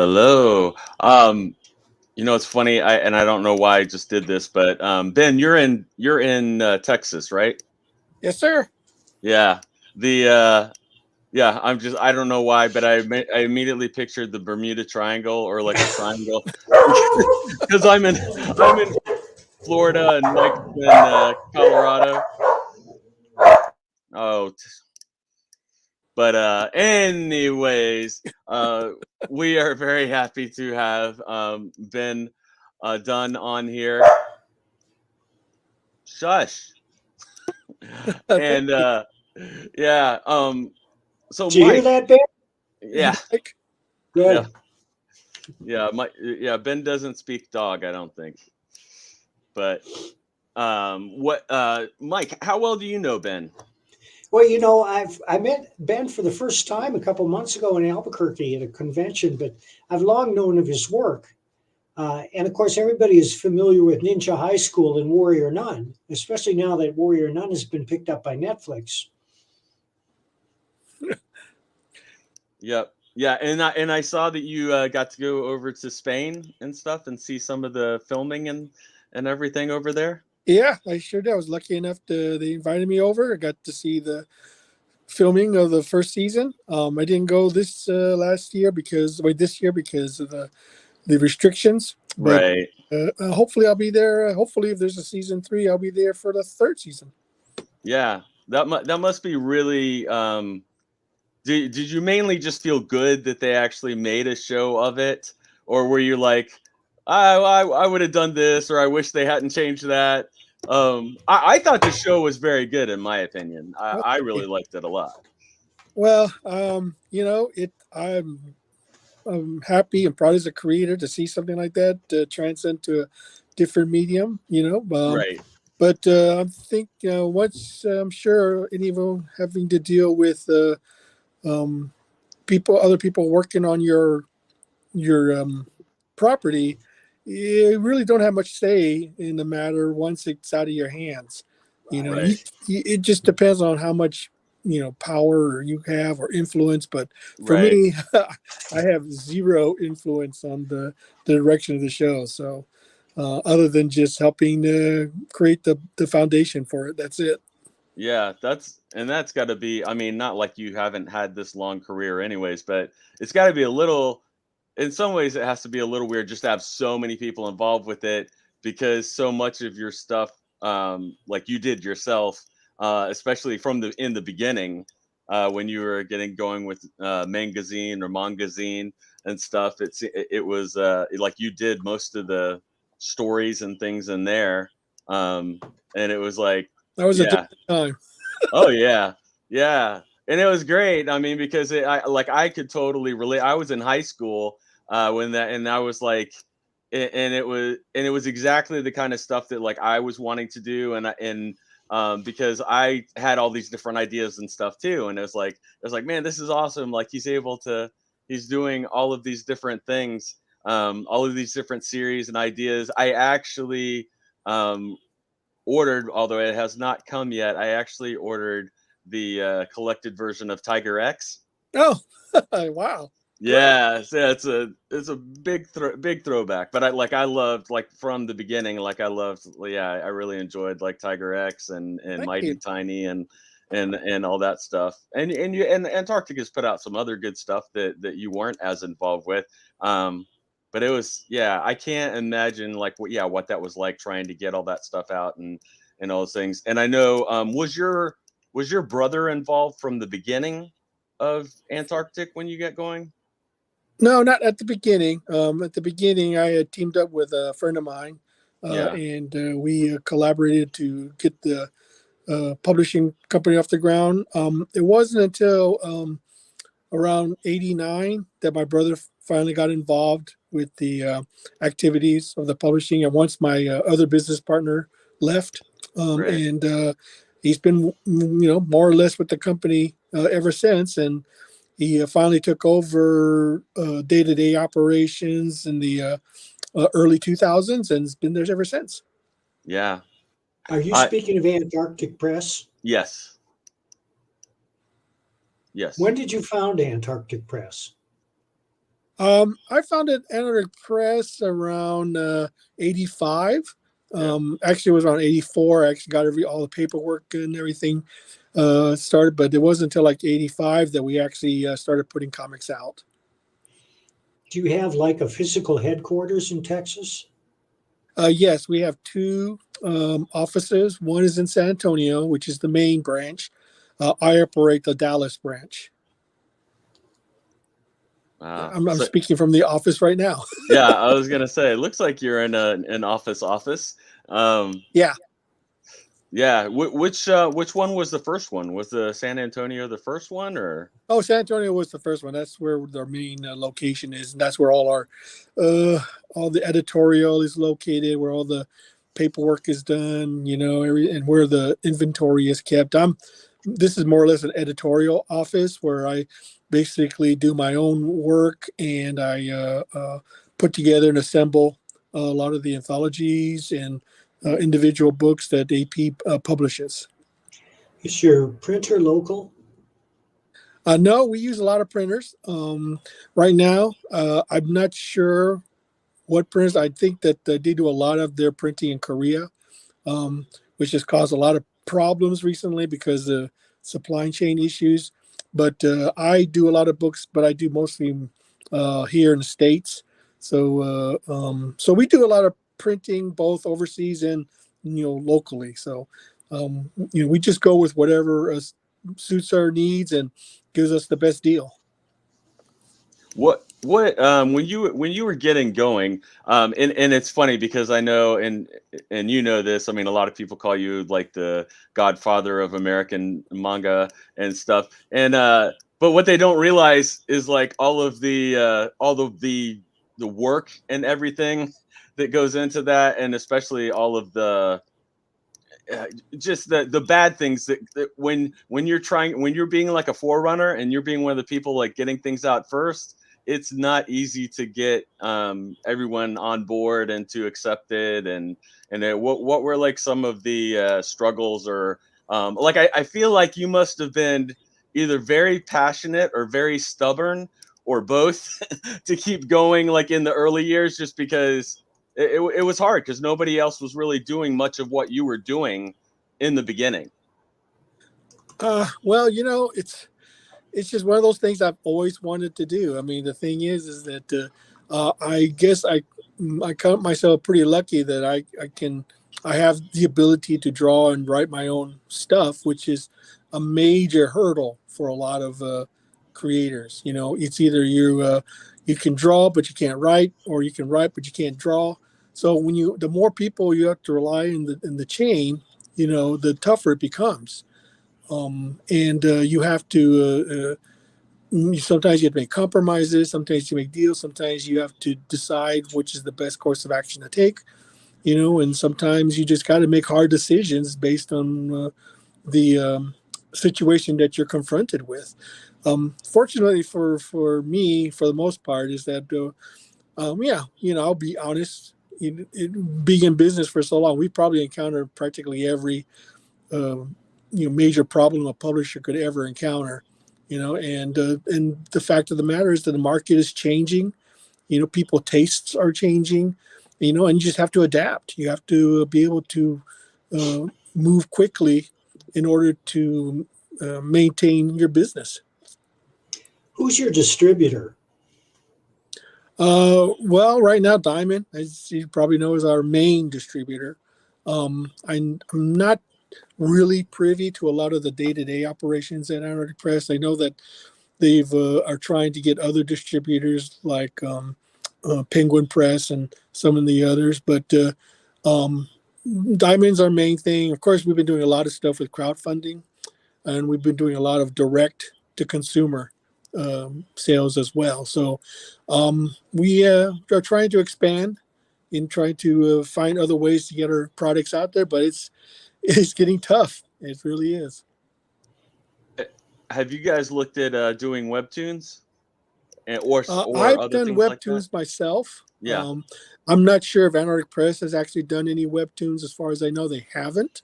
Hello. It's funny. I don't know why I just did this, but Ben, you're in Texas, right? Yes, sir. Yeah. The yeah. I don't know why, but I immediately pictured the Bermuda Triangle or like a triangle because I'm in Florida and Mike's in Colorado. Oh, but anyways, we are very happy to have Ben Dunn on here. Shush. Thank And you. yeah, so Did you hear Mike, that, Ben? Thank yeah, you, Mike. yeah, Good. yeah, Mike, yeah, Ben doesn't speak dog, I don't think. But what Mike, how well do you know Ben? Well, I met Ben for the first time a couple months ago in Albuquerque at a convention, but I've long known of his work. And of course, everybody is familiar with Ninja High School and Warrior Nun, especially now that Warrior Nun has been picked up by Netflix. Yep. Yeah, and I saw that you got to go over to Spain and stuff and see some of the filming and everything over there. Yeah, I sure did. I was lucky enough to they invited me over. I got to see the filming of the first season. I didn't go this this year because of the restrictions. But Right. hopefully I'll be there. Hopefully, if there's a season three, I'll be there for the third season. Yeah. That must be really did you mainly just feel good that they actually made a show of it, or were you like, I would have done this, or I wish they hadn't changed that? I thought the show was very good, in my opinion. I really Okay. liked it a lot. Well, I'm happy and proud as a creator to see something like that transcend to a different medium. Right. But I think once I'm sure anyone having to deal with um, other people working on your property, you really don't have much say in the matter once it's out of your hands. Right. It just depends on how much power you have or influence. But for Right. me, I have zero influence on the direction of the show. So other than just helping create the foundation for it, that's it. Yeah, that's got to be. I mean, not like you haven't had this long career, anyways, but it's got to be a little. In some ways, it has to be a little weird just to have so many people involved with it because so much of your stuff, like you did yourself, especially from the in the beginning, when you were getting going with Mangazine or Mangazine and stuff. It was like you did most of the stories and things in there, and it was like, That was a yeah. different time. Oh yeah, yeah, and it was great. I mean, because I could totally relate. I was in high school when that, and I was like, and it was exactly the kind of stuff that like I was wanting to do, and because I had all these different ideas and stuff too, and it was like, man, this is awesome. Like he's doing all of these different things, all of these different series and ideas. I actually um, ordered, although it has not come yet. I actually ordered the collected version of Tiger X. Oh, wow, great. Yeah, so it's a big throwback. But I loved like from the beginning. Like I loved, yeah, I really enjoyed like Tiger X and Thank you. Mighty Tiny and all that stuff. And Antarctic has put out some other good stuff that you weren't as involved with. But it was, yeah, I can't imagine like what that was like trying to get all that stuff out and all those things. And I know was your brother involved from the beginning of Antarctic when you get going? No, not at the beginning. At the beginning, I had teamed up with a friend of mine, Yeah, and we collaborated to get the publishing company off the ground. It wasn't until around '89 that my brother finally got involved with the activities of the publishing. And once my other business partner left, right. and he's been, more or less with the company ever since. And he finally took over day-to-day operations in the early 2000s and has been there ever since. Yeah. Are you I speaking of Antarctic Press? Yes. Yes. When did you found Antarctic Press? I founded Anarch Press around 85. Yeah. Actually, it was around 84. I actually got all the paperwork and everything started, but it wasn't until like 85 that we actually started putting comics out. Do you have like a physical headquarters in Texas? Yes, we have two offices. One is in San Antonio, which is the main branch. I operate the Dallas branch. I'm So speaking from the office right now. yeah, I was gonna say, it looks like you're in an office. Um, Yeah. yeah. Which one was the first one? Was the San Antonio the first one, or? Oh, San Antonio was the first one. That's where our main location is, and that's where uh, all the editorial is located, where all the paperwork is done. And where the inventory is kept. This is more or less an editorial office where I basically do my own work, and I put together and assemble a lot of the anthologies and individual books that AP publishes. Is your printer local? No, we use a lot of printers. Right now, I'm not sure what printers. I think that they do a lot of their printing in Korea, which has caused a lot of problems recently because of supply chain issues. But I do a lot of books, but I do mostly here in the States. So we do a lot of printing both overseas and locally. So we just go with whatever suits our needs and gives us the best deal. What when you were getting going, and it's funny because I know, and you know this, I mean, a lot of people call you like the godfather of American manga and stuff, and but what they don't realize is like all of the work and everything that goes into that, and especially all of the just the bad things that when you're being like a forerunner and you're being one of the people like getting things out first, it's not easy to get everyone on board and to accept it. And what were like some of the struggles, or like I feel like you must have been either very passionate or very stubborn or both to keep going like in the early years, just because it was hard because nobody else was really doing much of what you were doing in the beginning. Well, it's just one of those things I've always wanted to do. I mean, the thing is that I guess I count myself pretty lucky that I have the ability to draw and write my own stuff, which is a major hurdle for a lot of creators. It's either you can draw but you can't write, or you can write but you can't draw. So the more people you have to rely in the chain, the tougher it becomes. And you have to sometimes you have to make compromises, sometimes you make deals, sometimes you have to decide which is the best course of action to take, and sometimes you just got to make hard decisions based on the situation that you're confronted with. Fortunately for me, for the most part, is that yeah, I'll be honest, being in business for so long, we probably encountered practically every major problem a publisher could ever encounter. And the fact of the matter is that the market is changing. People tastes are changing. And you just have to adapt. You have to be able to move quickly in order to maintain your business. Who's your distributor? Well, right now, Diamond, as you probably know, is our main distributor. I'm not really privy to a lot of the day-to-day operations at Anarchy Press. I know that they've are trying to get other distributors like Penguin Press and some of the others, but Diamond's our main thing. Of course, we've been doing a lot of stuff with crowdfunding, and we've been doing a lot of direct to consumer sales as well. So we are trying to expand and trying to find other ways to get our products out there, but it's getting tough. It really is. Have you guys looked at doing webtoons or I've other done things like that? webtoons myself. Yeah. I'm not sure if Anarchy Press has actually done any webtoons. As far as I know, they haven't.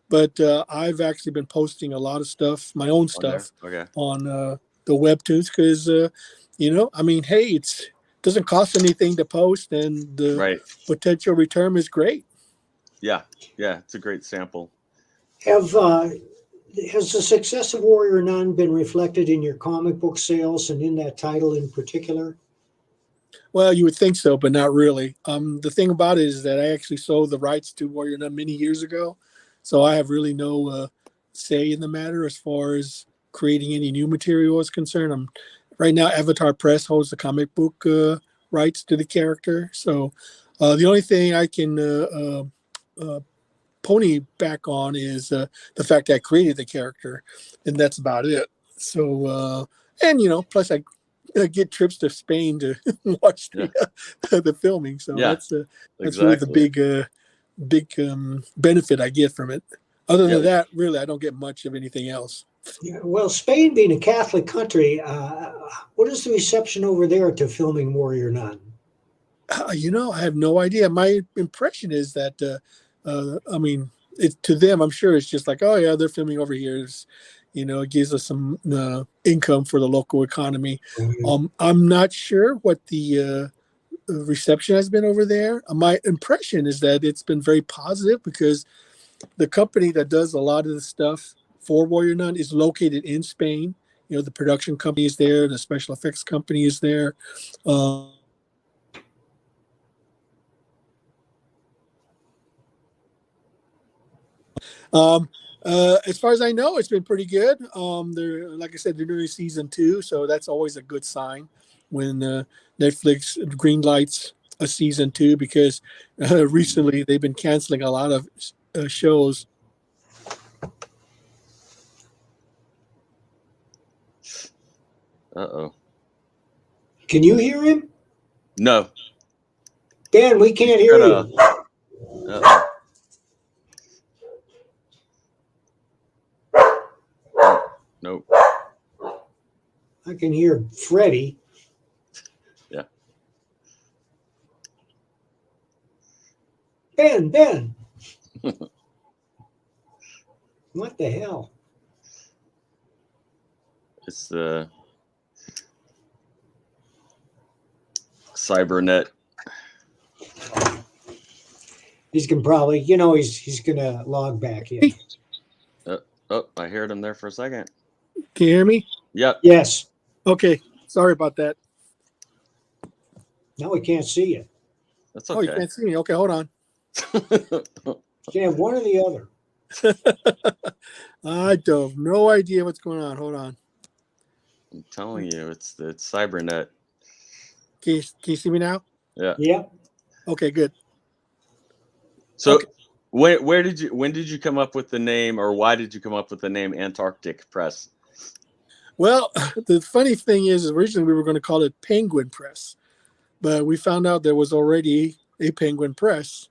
But I've actually been posting a lot of stuff, my own On there. stuff, Okay. on the webtoons because, I mean, hey, doesn't cost anything to post, and the Right. potential return is great. Yeah. Yeah. It's a great sample. Have has the success of Warrior Nun been reflected in your comic book sales and in that title in particular? Well, you would think so, but not really. The thing about it is that I actually sold the rights to Warrior Nun many years ago, so I have really no say in the matter as far as creating any new material is concerned. Right now, Avatar Press holds the comic book rights to the character, so the only thing I can pony back on is the fact that I created the character, and that's about it. So, and plus I get trips to Spain to watch Yeah. the filming. So Yeah. that's really the Exactly. big benefit I get from it. Other Yeah. than that, really, I don't get much of anything else. Yeah, well, Spain being a Catholic country, what is the reception over there to filming Warrior Nun? I have no idea. My impression is that, I mean, to them, I'm sure it's just like, oh yeah, they're filming over here. It gives us some income for the local economy. I'm not sure what the reception has been over there. My impression is that it's been very positive because the company that does a lot of the stuff for Warrior Nun is located in Spain. The production company is there, the special effects company is there. Um, as far as I know, it's been pretty good. They're like I said, they're doing season 2, so that's always a good sign when Netflix green lights a season 2 because recently they've been canceling a lot of shows. Uh-oh. Can you hear him? No. Ben, we can't hear Gotta- you. Uh-oh. Nope. I can hear Freddie. Yeah. Ben. What the hell? It's the cybernet. He's gonna probably, he's gonna log back in. Oh, I heard him there for a second. Can you hear me? Yep. Yes. Okay. Sorry about that. Now we can't see you. That's Oh, you okay. can't see me. Okay, hold on. You can have one or the other. I don't have no idea what's going on. Hold on. I'm telling you, it's cybernet. Can you see me now? Yeah. Yep. Okay, good. So Okay. when did you come up with the name, or why did you come up with the name Antarctic Press? Well, the funny thing is, originally we were going to call it Penguin Press, but we found out there was already a Penguin Press.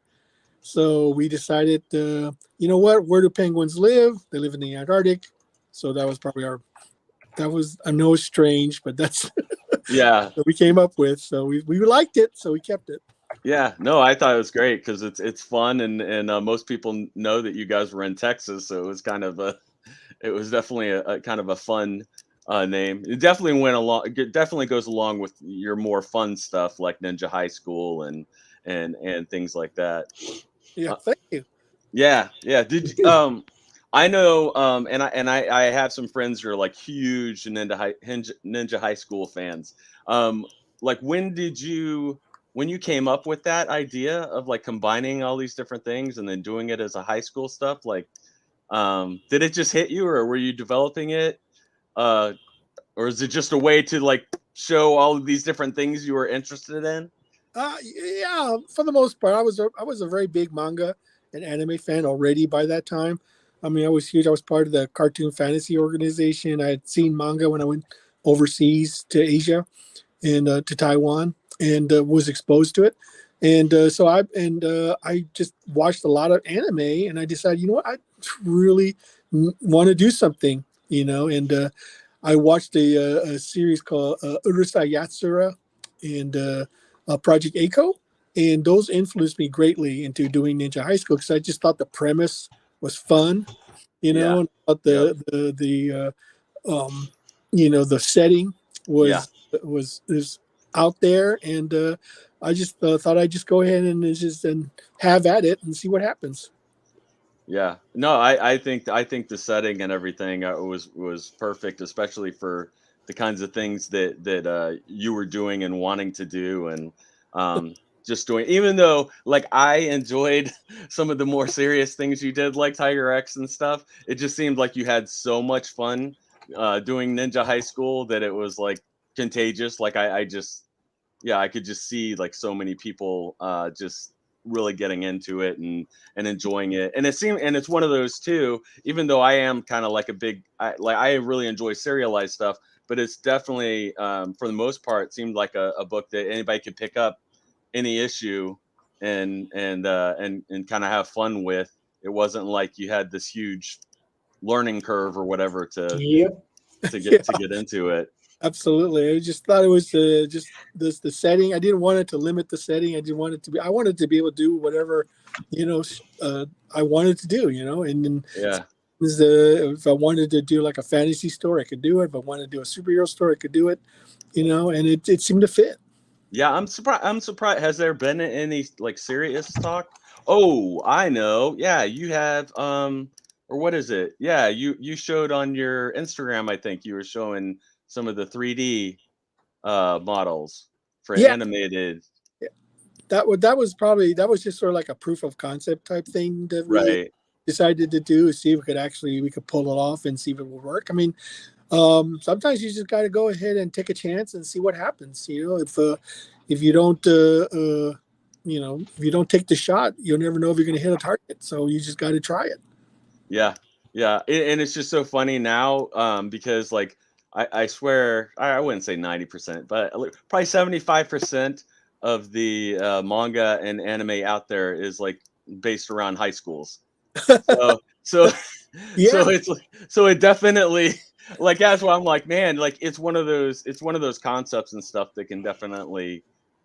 So we decided, you know what? Where do penguins live? They live in the Antarctic. So that was probably I know it's strange, but that's Yeah. what we came up with. So we liked it, so we kept it. Yeah. No, I thought it was great because it's fun, and most people know that you guys were in Texas, so it was definitely a kind of a fun name. It definitely went along. It definitely goes along with your more fun stuff like Ninja High School and things like that. Yeah, thank you. Yeah. Did you, I know, and I have some friends who are like huge Ninja High School fans. Like when you came up with that idea of like combining all these different things and then doing it as a high school stuff, like, did it just hit you, or were you developing it, or is it just a way to like show all of these different things you were interested in? Yeah, for the most part, I was a very big manga and anime fan already by that time. I mean, I was huge. I was part of the Cartoon Fantasy organization. I had seen manga when I went overseas to Asia and to Taiwan, and was exposed to it. And so I just watched a lot of anime, and I decided, you know what, I really want to do something, and I watched a series called Urusei Yatsura and Project Eiko, and those influenced me greatly into doing Ninja High School because I just thought the premise was fun, Yeah. and thought Yep. the setting Yeah. was out there, and I just thought I'd just go ahead and have at it and see what happens. Yeah. No, I think the setting and everything was perfect, especially for the kinds of things that you were doing and wanting to do, and um just doing, even though like I enjoyed some of the more serious things you did, like Tiger X and stuff. It just seemed like you had so much fun doing Ninja High School that it was like contagious. Like I just, yeah, I could just see like so many people just really getting into it and enjoying it. And it seemed, and it's one of those too, even though I am kind of like a big, I really enjoy serialized stuff, but it's definitely for the most part seemed like a book that anybody could pick up any issue and kind of have fun with. It wasn't like you had this huge learning curve or whatever Yep. Yeah, to get into it. absolutely. I just thought it was just the setting. I didn't want it to limit the setting. I didn't want it to be. I wanted to be able to do whatever, you know, I wanted to do. And then Yeah. if I wanted to do like a fantasy story, I could do it. If I wanted to do a superhero story, I could do it. And it seemed to fit. Yeah, I'm surprised. I'm surprised. Has there been any like serious talk? Oh, I know. Yeah, you have or what is it? Yeah, you showed on your Instagram, I think you were showing some of the 3D models for Yeah, animated. that was just sort of like a proof of concept type thing that we Right. decided to do, see if we could pull it off and see if it would work. I mean, sometimes you just got to go ahead and take a chance and see what happens. If you don't if you don't take the shot, you'll never know if you're going to hit a target. So you just got to try it. Yeah. Yeah. And it's just so funny now because like I swear I wouldn't say 90%, but like, probably 75% of the manga and anime out there is like based around high schools. So Yeah, so it definitely, like that's why I'm like, man, like it's one of those concepts and stuff that can definitely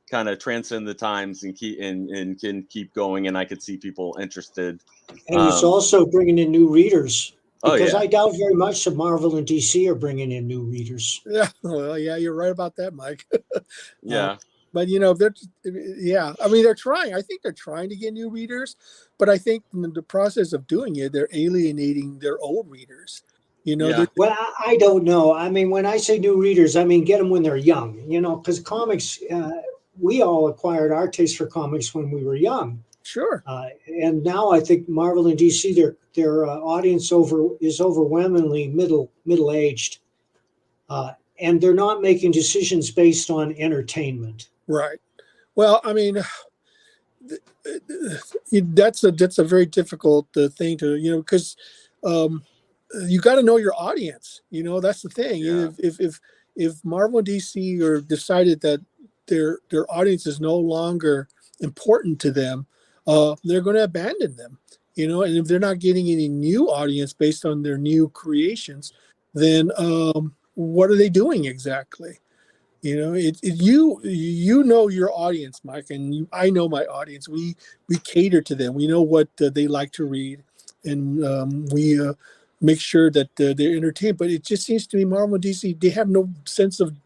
kind of transcend the times and and can keep going, and I could see people interested. And it's Um also bringing in new readers oh because yeah. I doubt very much that Marvel and DC are bringing in new readers. yeah. Well, yeah, you're right about that, Mike. uh, Yeah. but yeah, I mean, they're trying. I think they're trying to get new readers, but I think in the process of doing it, they're alienating their old readers. Yeah. They're Well, I don't know. I mean, when I say new readers, I mean get them when they're young, because comics, we all acquired our taste for comics when we were young. sure. And now I think Marvel and DC, their audience is overwhelmingly middle aged, and they're not making decisions based on entertainment. Right. Well, I mean, that's a very difficult thing to because um, you got to know your audience. That's the thing. Yeah. If Marvel and DC are decided that their audience is no longer important to them, they're going to abandon them. And if they're not getting any new audience based on their new creations, then what are they doing exactly? You know your audience, Mike, and I know my audience. We cater to them. We know what they like to read, and we make sure that they're entertained. But it just seems to me, Marvel and DC, they have no sense of,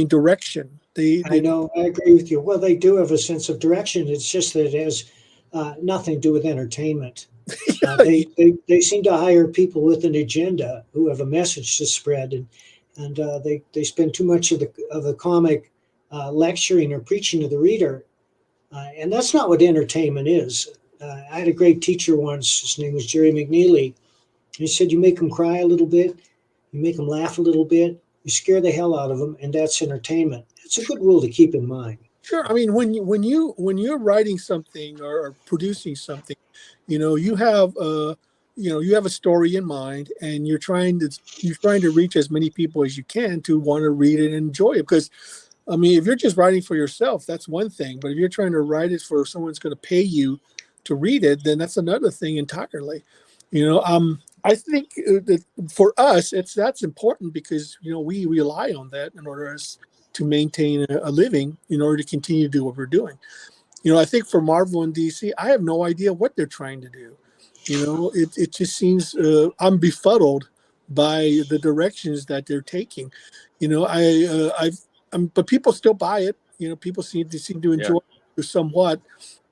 direction. I know, I agree with you. Well, they do have a sense of direction. It's just that it has nothing to do with entertainment. They seem to hire people with an agenda who have a message to spread, and they spend too much of the comic lecturing or preaching to the reader, and that's not what entertainment is. I had a great teacher once. His name was Jerry McNeely. He said, "You make them cry a little bit, you make them laugh a little bit, you scare the hell out of them, and that's entertainment." It's a good rule to keep in mind. Sure. I mean, when you're writing something or producing something, you have you have a story in mind, and you're trying to reach as many people as you can to want to read it and enjoy it. Because I mean, if you're just writing for yourself, that's one thing. But if you're trying to write it for someone's going to pay you to read it, then that's another thing entirely. I think that for us, that's important because we rely on that in order to maintain a living, in order to continue to do what we're doing. I think for Marvel and DC, I have no idea what they're trying to do. It just seems I'm befuddled by the directions that they're taking. but people still buy it. People seem to enjoy it somewhat.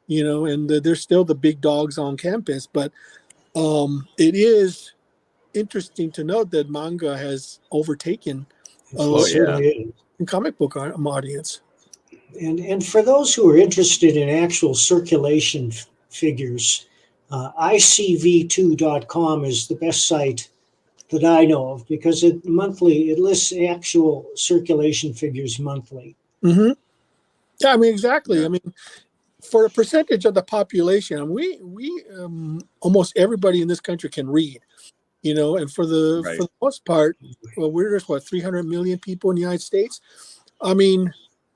And they're still the big dogs on campus. But it is interesting to note that manga has overtaken Certainly is. comic book audience. And for those who are interested in actual circulation figures, icv2.com is the best site that I know of, because it lists actual circulation figures monthly. Mm-hmm. Yeah, exactly. Yeah. For a percentage of the population, we almost everybody in this country can read. And for the most part, we're just 300 million people in the United States.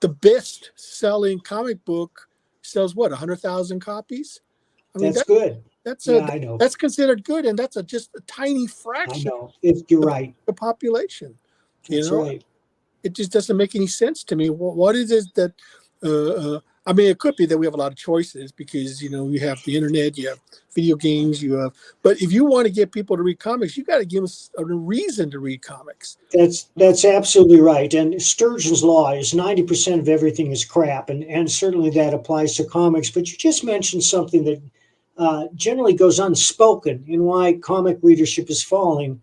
The best selling comic book sells 100,000 copies. That's good. I know. That's considered good, and that's just a tiny fraction. I know. You're right. The population. That's right. It just doesn't make any sense to me. What is it that? It could be that we have a lot of choices because you have the internet, you have video games, But if you want to get people to read comics, you got to give us a reason to read comics. That's absolutely right. And Sturgeon's law is 90% of everything is crap, and certainly that applies to comics. But you just mentioned something that generally goes unspoken in why comic readership is falling,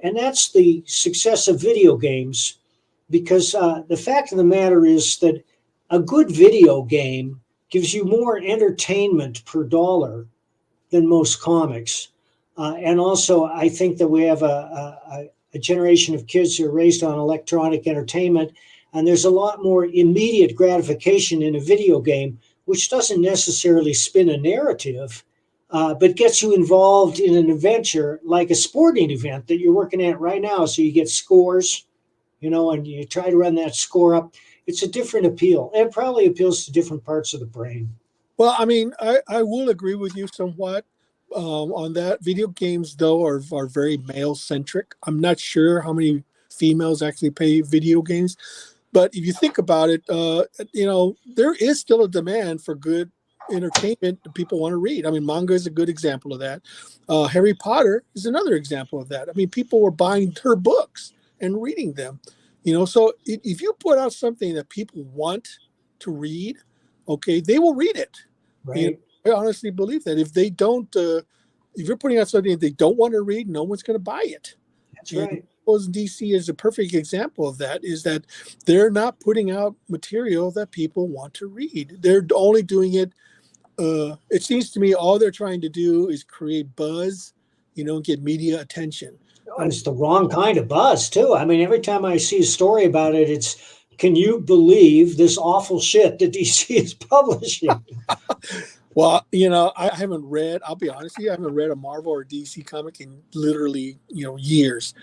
and that's the success of video games. Because the fact of the matter is that a good video game gives you more entertainment per dollar than most comics. And also, I think that we have a generation of kids who are raised on electronic entertainment, and there's a lot more immediate gratification in a video game, which doesn't necessarily spin a narrative, but gets you involved in an adventure like a sporting event that you're working at right now. So you get scores, and you try to run that score up. It's a different appeal. It probably appeals to different parts of the brain. Well, I will agree with you somewhat on that. Video games, though, are very male-centric. I'm not sure how many females actually play video games. But if you think about it, there is still a demand for good entertainment that people want to read. Manga is a good example of that. Harry Potter is another example of that. People were buying her books and reading them. So if you put out something that people want to read, okay, they will read it. Right. I honestly believe that if they don't, if you're putting out something that they don't want to read, no one's going to buy it. That's right. DC is a perfect example of that, is that they're not putting out material that people want to read. They're only doing it. It seems to me all they're trying to do is create buzz, get media attention. And it's the wrong kind of buzz, too. Every time I see a story about it, it's, can you believe this awful shit that DC is publishing? Well, I haven't read, I'll be honest with you, I haven't read a Marvel or DC comic in literally, years,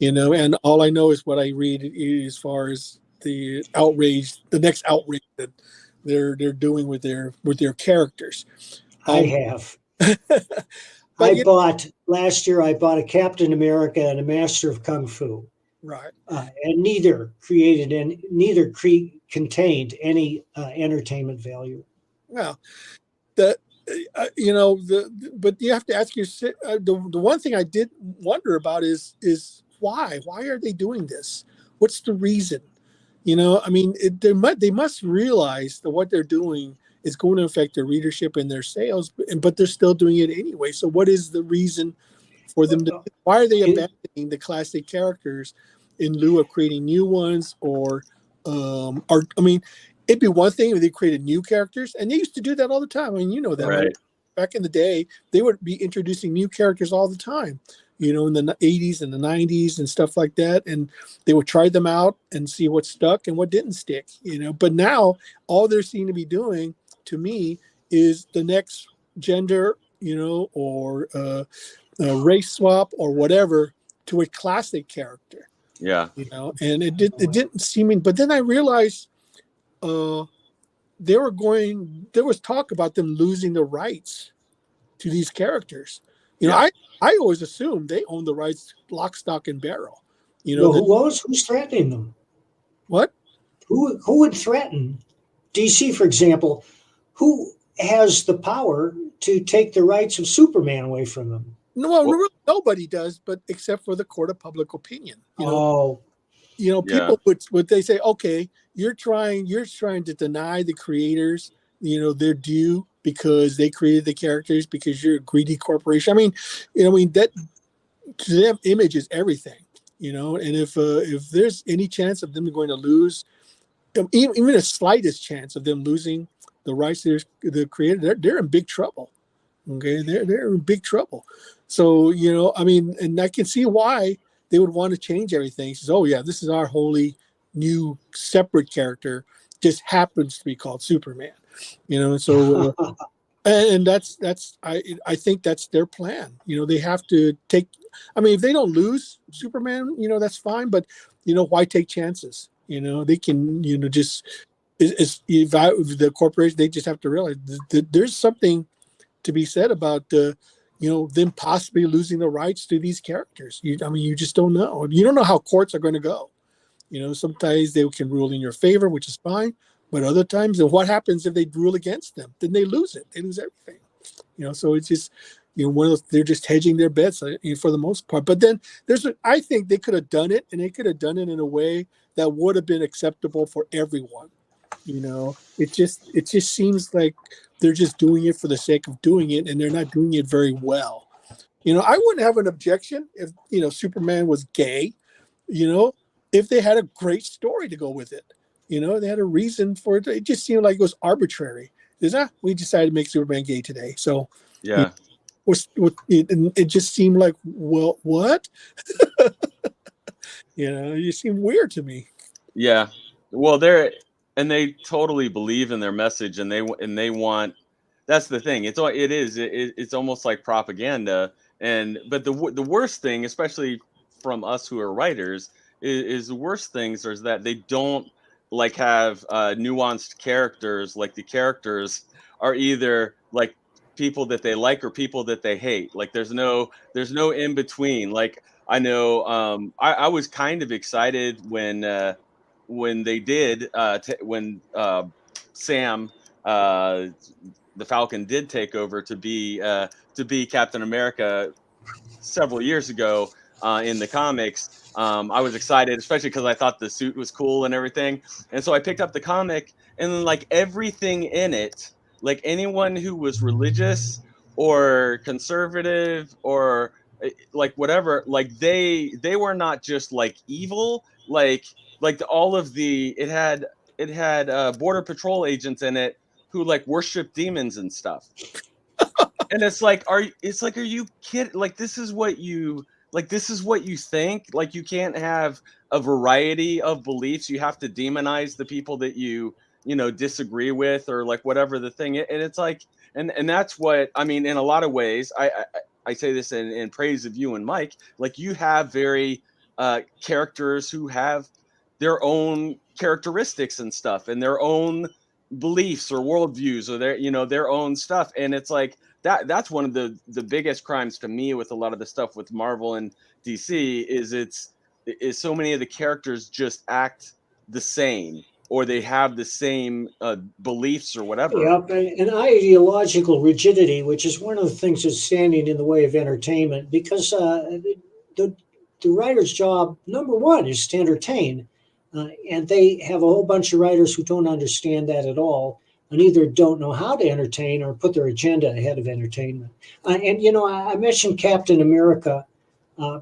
and all I know is what I read as far as the next outrage that they're doing with their characters. I have. Last year I bought a Captain America and a Master of Kung Fu. Right. And neither contained any entertainment value. Well, but you have to ask yourself, the one thing I did wonder about is why are they doing this? What's the reason? They must realize that what they're doing is going to affect their readership and their sales, but they're still doing it anyway. So what is the reason for them why are they abandoning the classic characters in lieu of creating new ones? It'd be one thing if they created new characters, and they used to do that all the time. That. Right. Back in the day, they would be introducing new characters all the time, in the 80s and the 90s and stuff like that. And they would try them out and see what stuck and what didn't stick, But now all they're seen to be doing, to me, is the next gender, or race swap or whatever to a classic character. Yeah. And it didn't seem, but then I realized there was talk about them losing the rights to these characters. I always assumed they own the rights lock, stock, and barrel. Who's threatening them? What? Who would threaten DC, for example? Who has the power to take the rights of Superman away from them? No, nobody does, but except for the court of public opinion. People would they say, okay, you're trying to deny the creators, their due because they created the characters because you're a greedy corporation. I mean, that to them image is everything, and if there's any chance of them going to lose, even a slightest chance of them losing the rights to the creator, they're in big trouble. Okay, they're in big trouble. So I mean, and I can see why they would want to change everything. Says, oh yeah, this is our wholly new separate character. Just happens to be called Superman. So and I think that's their plan. They have to take. I mean, if they don't lose Superman, that's fine. But why take chances? They can just if the corporation, they just have to realize that there's something to be said about them possibly losing the rights to these characters. I mean, you just don't know. You don't know how courts are going to go. Sometimes they can rule in your favor, which is fine, but other times, and what happens if they rule against them? Then they lose it. They lose everything. So it's just one of those, they're just hedging their bets for the most part. But then I think they could have done it, and they could have done it in a way that would have been acceptable for everyone. It just seems like they're just doing it for the sake of doing it, and they're not doing it very well. I wouldn't have an objection if Superman was gay, if they had a great story to go with it. They had a reason for it. It just seemed like it was arbitrary. We decided to make Superman gay today, so yeah, it just seemed like, well, what? It seemed weird to me. yeah. Well, they totally believe in their message, and they want. That's the thing. It's almost like propaganda. But the worst thing, especially from us who are writers, is the worst things is that they don't like have nuanced characters. Like the characters are either like people that they like or people that they hate. Like there's no in between. Like I know I was kind of excited when they did when Sam the Falcon did take over to be Captain America several years ago in the comics. I was excited, especially because I thought the suit was cool and everything. And so I picked up the comic, and like everything in it, like anyone who was religious or conservative or like whatever, like they were not just like evil, all of it had border patrol agents in it who like worship demons and stuff. And are you kidding? Like this is what you think? Like you can't have a variety of beliefs. You have to demonize the people that you disagree with, or like whatever the thing. And it's like, and that's what I mean. In a lot of ways, I say this in praise of you and Mike. Like you have very characters who have their own characteristics and stuff, and their own beliefs or worldviews, or their own stuff. And it's like that's one of the biggest crimes to me with a lot of the stuff with Marvel and DC is so many of the characters just act the same, or they have the same beliefs or whatever. Yep, and ideological rigidity, which is one of the things that's standing in the way of entertainment, because the writer's job, number one, is to entertain. And they have a whole bunch of writers who don't understand that at all, and either don't know how to entertain or put their agenda ahead of entertainment. I mentioned Captain America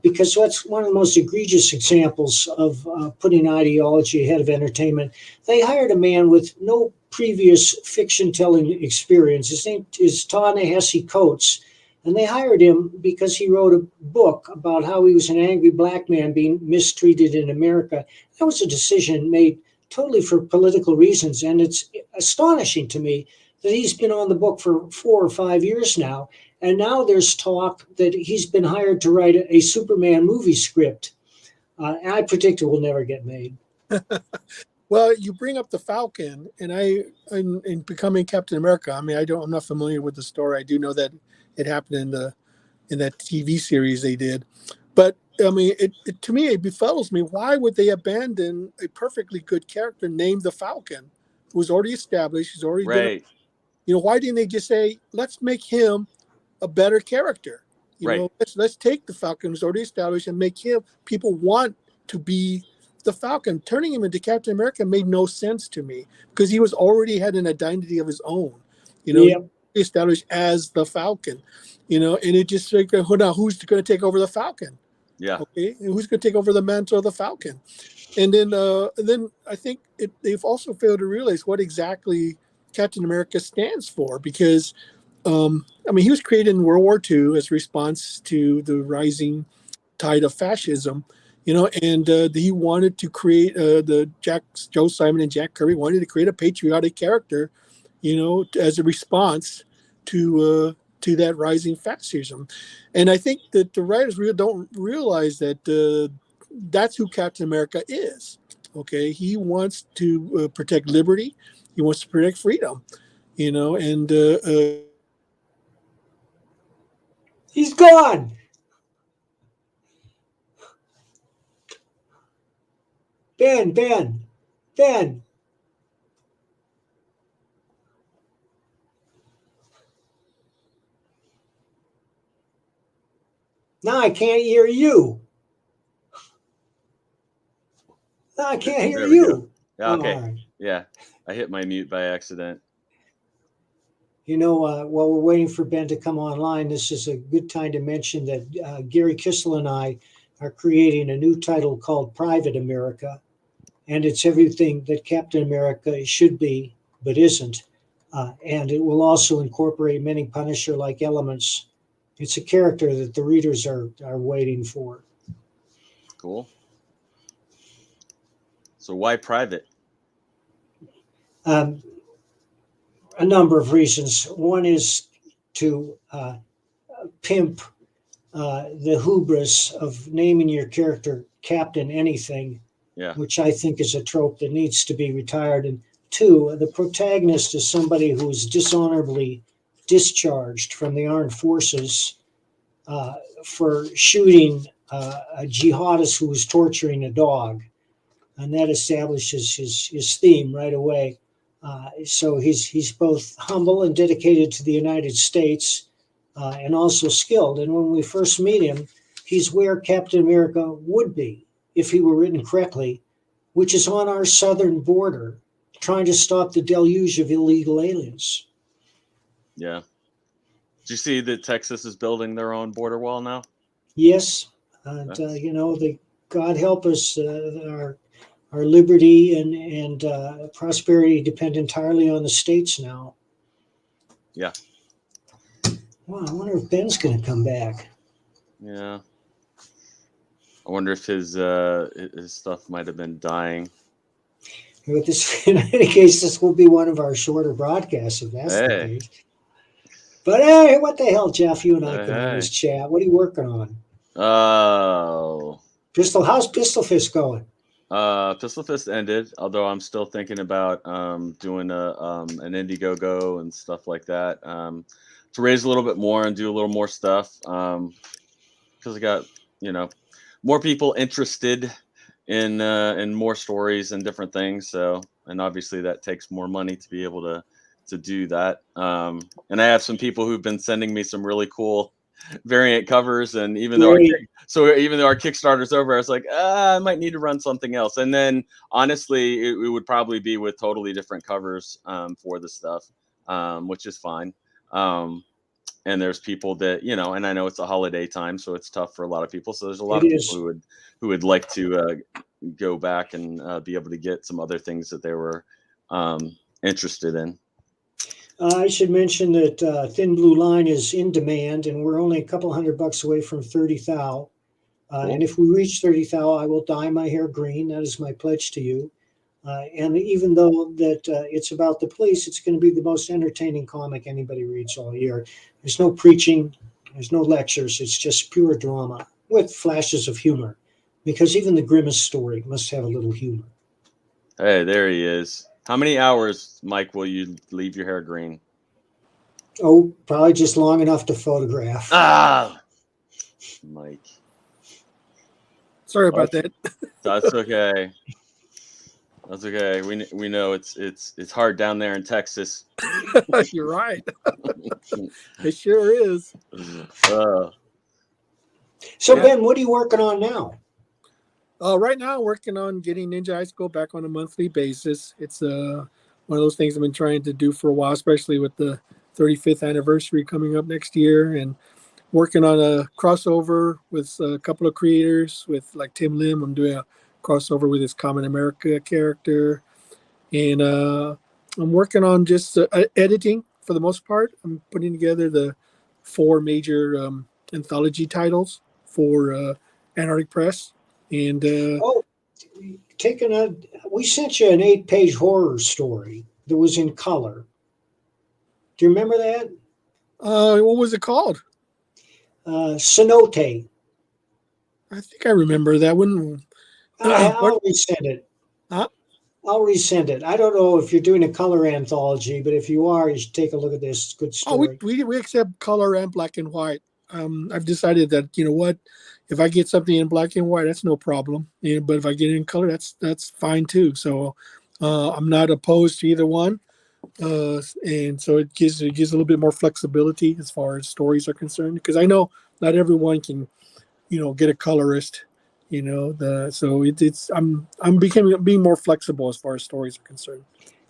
because that's one of the most egregious examples of putting ideology ahead of entertainment. They hired a man with no previous fiction-telling experience. His name is Ta-Nehisi Coates, and they hired him because he wrote a book about how he was an angry black man being mistreated in America. That was a decision made totally for political reasons, and it's astonishing to me that he's been on the book for 4 or 5 years now, and now there's talk that he's been hired to write a Superman movie script. And I predict it will never get made. Well, you bring up the Falcon, and in becoming Captain America. I mean, I'm not familiar with the story. I do know that it happened in that TV series they did, but I mean, to me, it befuddles me. Why would they abandon a perfectly good character named the Falcon, who's already established? He's already right. Why didn't they just say, let's make him a better character? Let's take the Falcon who's already established and make him. People want to be the Falcon, turning him into Captain America made no sense to me because he was already had an identity of his own, you know, Yeah. established as the Falcon, you know, and it just like, now who's going to take over the Falcon? Yeah. Okay, and who's going to take over the mantle of the Falcon? And then I think they've also failed to realize what exactly Captain America stands for, because I mean, he was created in World War II as a response to the rising tide of fascism, you know, and he wanted to create Joe Simon and Jack Kirby wanted to create a patriotic character, you know, as a response to that rising fascism. And I think that the writers really don't realize that that's who Captain America is. Okay, he wants to protect liberty, he wants to protect freedom, you know, and He's gone. Ben. Now I can't hear you. Now I can't hear There we go. you. Yeah, Oh, okay. all right. Yeah, I hit my mute by accident. You know, while we're waiting for Ben to come online, this is a good time to mention that Gary Kissel and I are creating a new title called Private America, and it's everything that Captain America should be but isn't. And it will also incorporate many Punisher-like elements. It's a character that the readers are waiting for. Cool. So why private? A number of reasons. One is to pimp the hubris of naming your character Captain Anything, Yeah. which I think is a trope that needs to be retired. And two, the protagonist is somebody who is dishonorably discharged from the armed forces for shooting a jihadist who was torturing a dog. And that establishes his theme right away. So he's both humble and dedicated to the United States, and also skilled. And when we first meet him, he's where Captain America would be if he were written correctly, which is on our southern border, trying to stop the deluge of illegal aliens. Yeah. Did you see that Texas is building their own border wall now? Yes, and you know, God help us, our liberty and prosperity depend entirely on the states now. Yeah. Well, I wonder if Ben's going to come back. Yeah. I wonder if his stuff might have been dying. But this, in any case, this will be one of our shorter broadcasts if that's the case. But hey, what the hell, Jeff? You and I can always chat. What are you working on? Oh. How's Pistol Fist going? Pistol Fist ended, although I'm still thinking about doing an Indiegogo and stuff like that to raise a little bit more and do a little more stuff because I got, you know, more people interested in more stories and different things. So, and obviously that takes more money to be able to do that. And I have some people who've been sending me some really cool variant covers, and even though our Kickstarter's over, I was like, I might need to run something else. And then honestly, it would probably be with totally different covers for the stuff, which is fine. And there's people that, you know, and I know it's a holiday time, so it's tough for a lot of people. So there's a lot of people who would like to go back and be able to get some other things that they were interested in. I should mention that Thin Blue Line is in demand, and we're only a couple $100 away from 30 thou. Cool. And if we reach 30 thou, I will dye my hair green. That is my pledge to you. And even though that it's about the police, it's going to be the most entertaining comic anybody reads all year. There's no preaching, there's no lectures. It's just pure drama with flashes of humor, because even the grimmest story must have a little humor. Hey, there he is. How many hours, Mike, will you leave your hair green? Oh, probably just long enough to photograph. Ah, Mike. Sorry about that. That's okay. That's okay. We know it's hard down there in Texas. You're right. It sure is. So Ben, what are you working on now? Right now, I'm working on getting Ninja High School back on a monthly basis. It's one of those things I've been trying to do for a while, especially with the 35th anniversary coming up next year, and working on a crossover with a couple of creators. With like Tim Lim, I'm doing a crossover with his Common America character, and I'm working on just editing for the most part. I'm putting together the four major anthology titles for Antarctic Press, and Oh, taking a we sent you an 8-page horror story that was in color. Do you remember that? what was it called? Cenote. I think I remember that one. What? I'll resend it. Huh? I'll resend it. I don't know if you're doing a color anthology, but if you are, you should take a look at this. It's a good Oh, story. we accept color and black and white. I've decided that, you know what, if I get something in black and white, that's no problem. Yeah, but if I get it in color, that's fine too. So I'm not opposed to either one, and so it gives a little bit more flexibility as far as stories are concerned. Because I know not everyone can, get a colorist. So it's I'm becoming being more flexible as far as stories are concerned.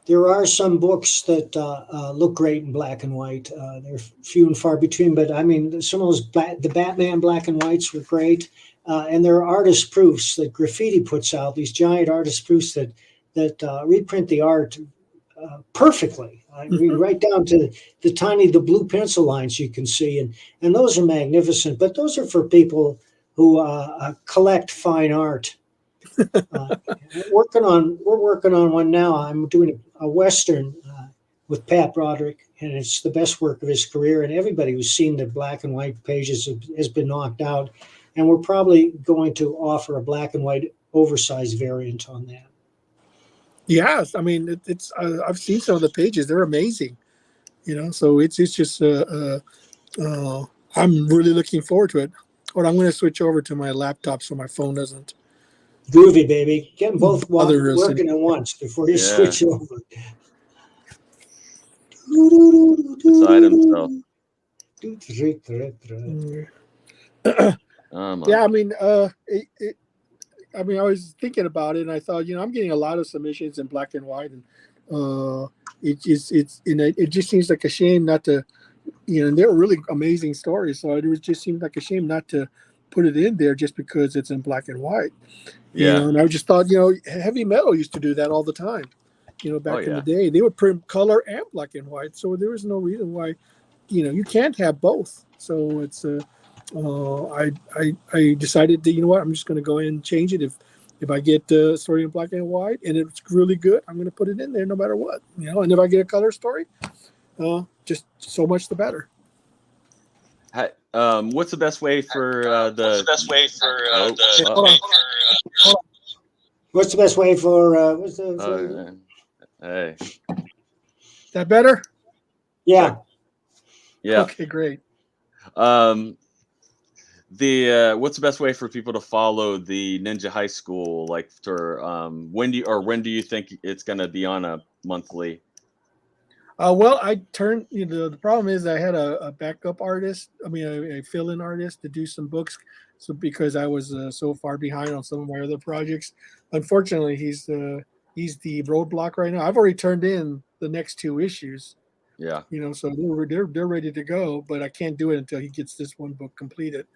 There are some books that look great in black and white. They're few and far between, but I mean, some of those the Batman black and whites were great, and there are artist proofs that Graffiti puts out. These giant artist proofs that reprint the art perfectly. I mean, right down to the blue pencil lines you can see, and those are magnificent. But those are for people who collect fine art. Uh, we're working on one now. I'm doing a western with Pat Broderick, and it's the best work of his career. And everybody who's seen the black and white pages has been knocked out. And we're probably going to offer a black and white oversized variant on that. Yes, I mean it's I've seen some of the pages; they're amazing. So it's just I'm really looking forward to it. But I'm going to switch over to my laptop so my phone doesn't Groovy, baby. Get them both bother us. working at once before you Yeah. switch over. Beside himself. Yeah, I mean, I mean, I was thinking about it, and I thought, I'm getting a lot of submissions in black and white, and it just seems like a shame not to, and they're really amazing stories. So it just seemed like a shame not to put it in there just because it's in black and white. Yeah. And I just thought, heavy metal used to do that all the time. Back in yeah. the day, they would print color and black and white, so there was no reason why, you can't have both. So it's I decided that, what, I'm just going to go ahead and change it. If I get a story in black and white and it's really good, I'm going to put it in there no matter what. And if I get a color story, just so much the better. What's the best way for the? What's the best way for? What's the? Hey. Is that better? Yeah. Yeah. Okay, great. What's the best way for people to follow the Ninja High School? Like, for when do you think it's going to be on a monthly? Well, I turned. The problem is I had a backup artist. I mean, a fill-in artist to do some books. So because I was so far behind on some of my other projects, unfortunately, he's the roadblock right now. I've already turned in the next 2 issues. Yeah. So they're ready to go, but I can't do it until he gets this one book completed.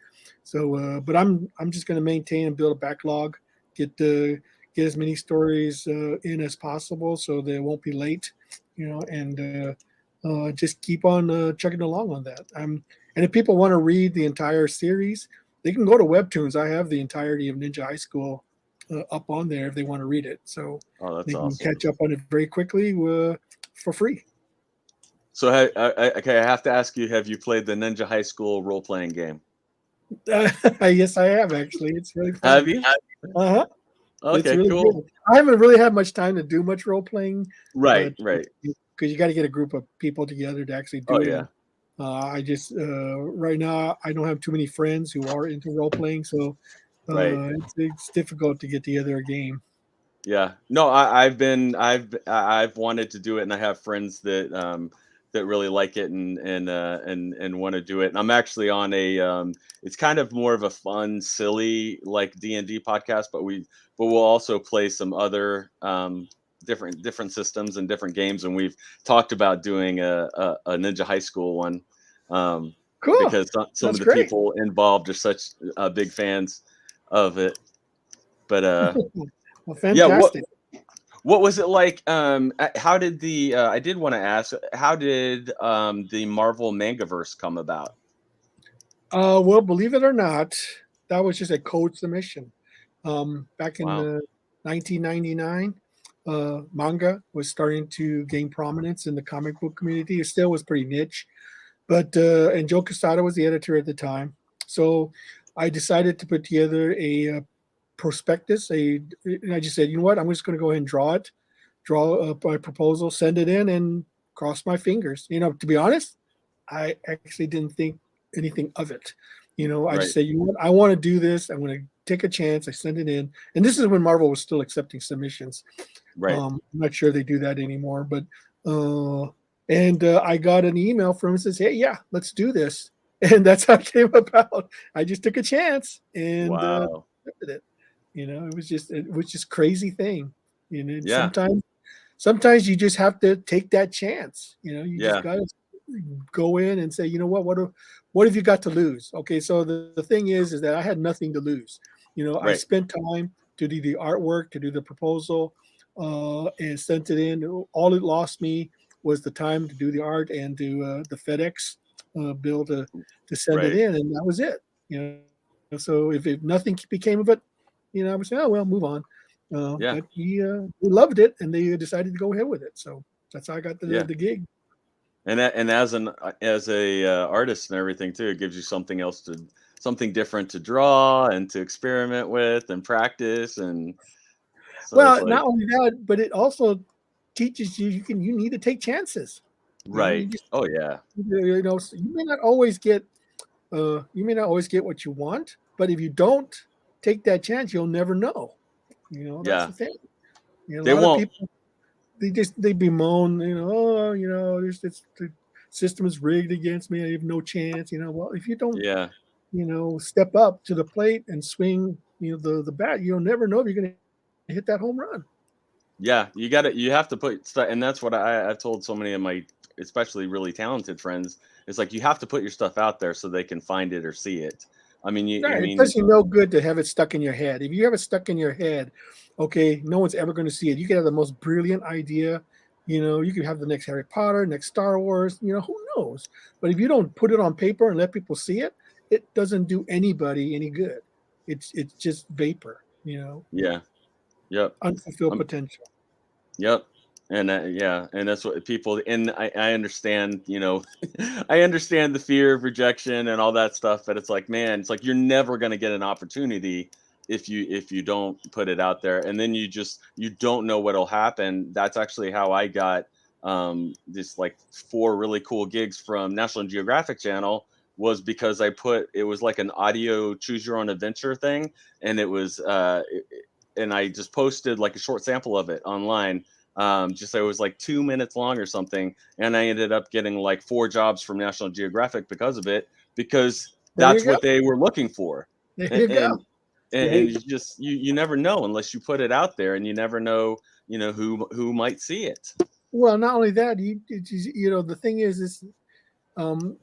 So, but I'm just going to maintain and build a backlog, get as many stories in as possible, so they won't be late. And just keep on chugging along on that. And if people want to read the entire series, they can go to Webtoons. I have the entirety of Ninja High School up on there if they want to read it. So that's they can awesome. catch up on it very quickly for free. So, okay, I have to ask you: have you played the Ninja High School role-playing game? Yes, I have actually. It's really fun. Have you? Uh-huh. Okay, really cool. Good. I haven't really had much time to do much role playing. Right. Because you got to get a group of people together to actually do it. Yeah. I just right now I don't have too many friends who are into role playing, so it's difficult to get together a game. Yeah. No, I've wanted to do it, and I have friends that that really like it and want to do it. And I'm actually on a it's kind of more of a fun, silly like D&D podcast, but we'll also play some other different systems and different games. And we've talked about doing a Ninja High School one. Cool. Because some That's of the great. people involved are such big fans of it. But Well, yeah, fantastic. what was it like? How did the I did want to ask, how did the Marvel Mangaverse come about? Well, believe it or not, that was just a code submission. Back in Wow. 1999, manga was starting to gain prominence in the comic book community. It still was pretty niche, but and Joe Quesada was the editor at the time. So I decided to put together a prospectus. And I just said, you know what, I'm just going to go ahead and draw up my proposal, send it in, and cross my fingers. You know, to be honest, I actually didn't think anything of it. You know, I Right. just said, you know what, I want to do this. I'm going to take a chance. I sent it in, and this is when Marvel was still accepting submissions. Right. I'm not sure they do that anymore, but I got an email from him that says, "Hey, yeah, let's do this," and that's how it came about. I just took a chance and Wow. did it. You know, it was just crazy thing. You know, Yeah. sometimes you just have to take that chance. You know, you just Yeah. got to go in and say, you know what have you got to lose? Okay, so the thing is that I had nothing to lose. You know, I Right. spent time to do the artwork, to do the proposal, and sent it in. All it lost me was the time to do the art and do the FedEx bill to send it Right. in, and that was it. You know, so if nothing became of it, you know, I would say, oh well, move on. Yeah. But we loved it, and they decided to go ahead with it. So that's how I got Yeah. the gig. And as a artist and everything too, it gives you something different to draw and to experiment with and practice. And so it's Well, like, not only that, but it also teaches you you need to take chances. You know, you right. just Oh yeah. you know, so you may not always get what you want, but if you don't take that chance, you'll never know. You know, that's Yeah. the thing. You know, a They lot of won't. people they bemoan, you know, oh, you know, the system is rigged against me. I have no chance. You know, well, if you don't, Yeah. you know, step up to the plate and swing, you know, the bat, you'll never know if you're going to hit that home run. Yeah, you have to put stuff, and that's what I've told so many of my, especially really talented friends. It's like you have to put your stuff out there so they can find it or see it. I Right. It mean, does you no good to have it stuck in your head. If you have it stuck in your head, okay, no one's ever going to see it. You could have the most brilliant idea. You know, you could have the next Harry Potter, next Star Wars, you know, who knows? But if you don't put it on paper and let people see it, it doesn't do anybody any good. It's just vapor, you know, yeah, yep, unfulfilled um, potential. yep, and yeah, and that's what people. And I understand, I understand the fear of rejection and all that stuff. But it's like, man, it's like you're never gonna get an opportunity if you don't put it out there, and then you don't know what'll happen. That's actually how I got this like 4 really cool gigs from National Geographic Channel, was because it was like an audio choose your own adventure thing, and and I just posted like a short sample of it online. Just it was like 2 minutes long or something, and I ended up getting like 4 jobs from National Geographic because of it, because There you that's go. what they were looking for. There and you go. and, and Great. you just you never know unless you put it out there, and you never know, who might see it. Well, not only that, you know, the thing is um,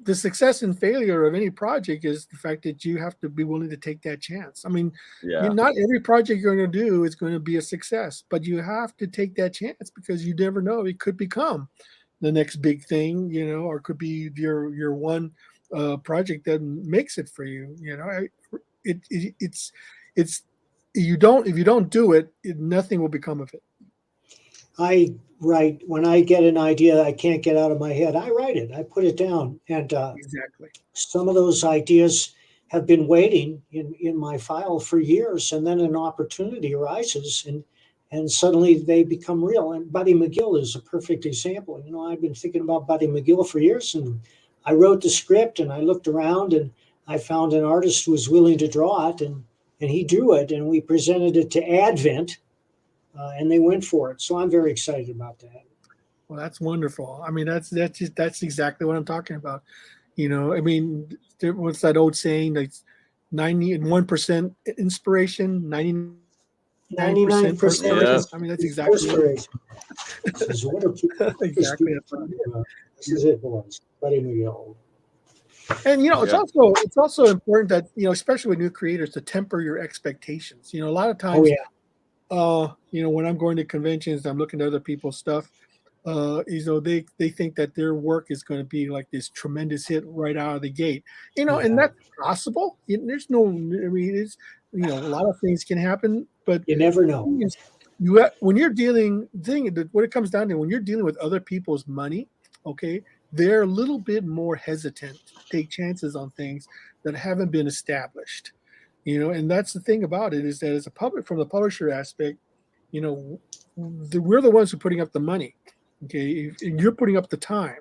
the success and failure of any project is the fact that you have to be willing to take that chance. I mean, Yeah, not every project you're going to do is going to be a success, but you have to take that chance because you never know. It could become the next big thing, you know, or it could be your one project that makes it for you. You know, it's you don't if you don't do it, nothing will become of it. I write when I get an idea I can't get out of my head. I write it. I put it down, and Exactly. some of those ideas have been waiting in my file for years, and then an opportunity arises, and suddenly they become real. And Buddy McGill is a perfect example. You know, I've been thinking about Buddy McGill for years, and I wrote the script, and I looked around, and I found an artist who was willing to draw it, and he drew it, and we presented it to Advent, and they went for it. So I'm very excited about that. Well, that's wonderful. I mean, that's exactly what I'm talking about. I mean, what's that old saying? Like 91% inspiration, 99% 99% Yeah. perspiration. I mean, that's exactly it. perspiration. This is what are these Exactly. people talking about? This is it, boys. Letting me go. And it's Yeah. also important that especially with new creators, to temper your expectations. A lot of Oh times, yeah. when I'm going to conventions, I'm looking at other people's stuff. They think that their work is going to be like this tremendous hit right out of the gate. And Yeah. that's possible. There's no, I mean, it's a lot of things can happen, but You never know. when you're what it comes down to, when you're dealing with other people's money, okay, they're a little bit more hesitant to take chances on things that haven't been established. And that's the thing about it, is that as a public from the publisher aspect, you know, we're the ones who are putting up the money. Okay, and you're putting up the time.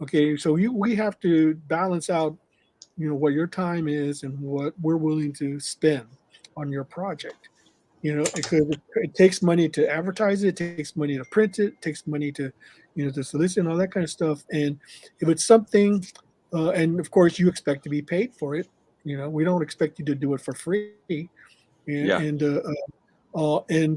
Okay, so we have to balance out, what your time is and what we're willing to spend on your project. Because it takes money to advertise it, it takes money to print it, takes money to, to solicit and all that kind of stuff. And if it's something, and of course you expect to be paid for it, we don't expect you to do it for free. And, Yeah. and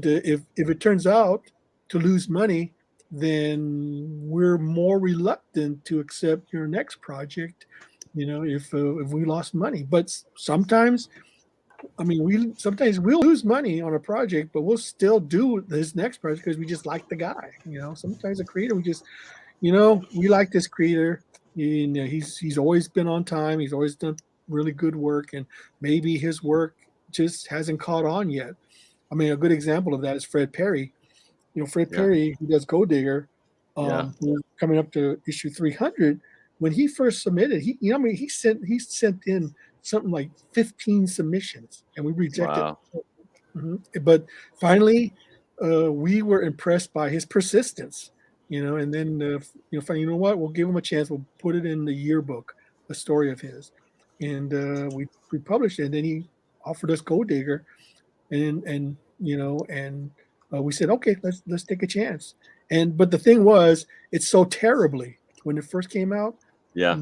if it turns out to lose money, then we're more reluctant to accept your next project. If we lost money, but sometimes, I mean, sometimes we'll lose money on a project, but we'll still do this next project because we just like the guy. Sometimes a creator, we like this creator. He's always been on time. He's always done really good work, and maybe his work just hasn't caught on yet. I mean, a good example of that is Fred Perry. Fred Yeah. Perry, who does Go Digger, Yeah. who's coming up to issue 300. When he first submitted, he sent in something like 15 submissions, and we rejected. Wow. But finally, we were impressed by his persistence. And then finally, what? We'll give him a chance. We'll put it in the yearbook, a story of his, and we published it. And then he offered us Go Digger, and we said, okay, let's take a chance. But the thing was, it's so terribly, when it first came out, Yeah.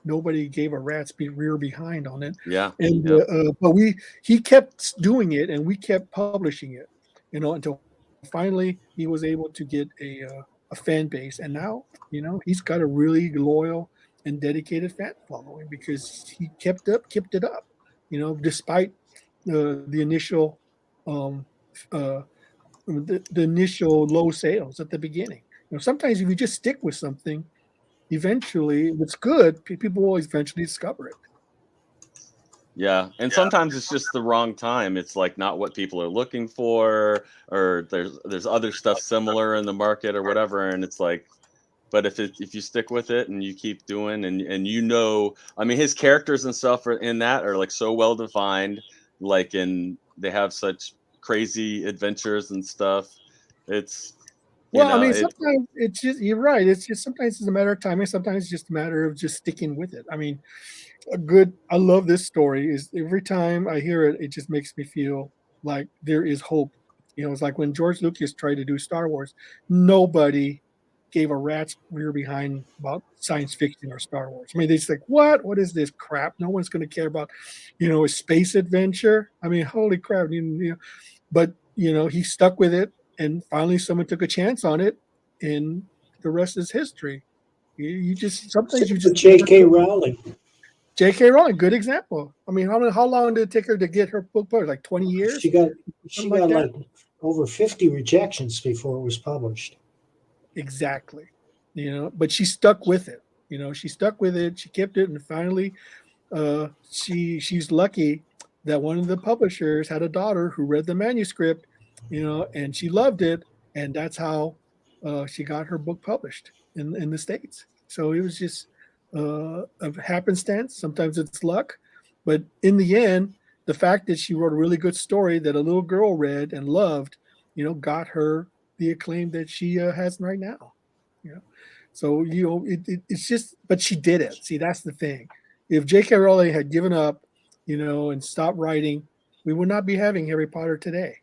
nobody gave a rat's rear behind on it. Yeah. And Yeah. but he kept doing it, and we kept publishing it, until finally he was able to get a fan base. And now he's got a really loyal and dedicated fan following, because he kept it up, despite the initial um, uh, the initial low sales at the beginning. Sometimes if you just stick with something, eventually, if it's good, people will eventually discover it. Yeah. And sometimes it's just the wrong time. It's like not what people are looking for, or there's other stuff similar in the market or whatever. And it's like, but if you stick with it and you keep doing, and I mean, his characters and stuff in that are like so well defined, like, and they have such crazy adventures and stuff. It's Well, I mean, it sometimes it's just, you're right. It's just, sometimes it's a matter of timing. Sometimes it's just a matter of just sticking with it. I mean, I love this story. Is every time I hear it, it just makes me feel like there is hope. It's like when George Lucas tried to do Star Wars, nobody gave a rat's rear behind about science fiction or Star Wars. I mean, they just like, what is this crap? No one's going to care about, a space adventure. I mean, holy crap. But he stuck with it, and finally someone took a chance on it, and the rest is history. You just, sometimes you Same with just never J.K. know. Rowling. J.K. Rowling, good example. I mean, how long did it take her to get her book published? Like 20 She years, got something like that. like over 50 rejections before it was published. Exactly. But she stuck with it. She stuck with it. She kept it, and finally, she's lucky that one of the publishers had a daughter who read the manuscript, and she loved it, and that's how she got her book published in the States. So it was just a happenstance. Sometimes it's luck, but in the end, the fact that she wrote a really good story that a little girl read and loved, got her the acclaim that she has right now. You know, so it's just, but she did it. See, that's the thing. If J.K. Rowling had given up, and stopped writing, we would not be having Harry Potter today.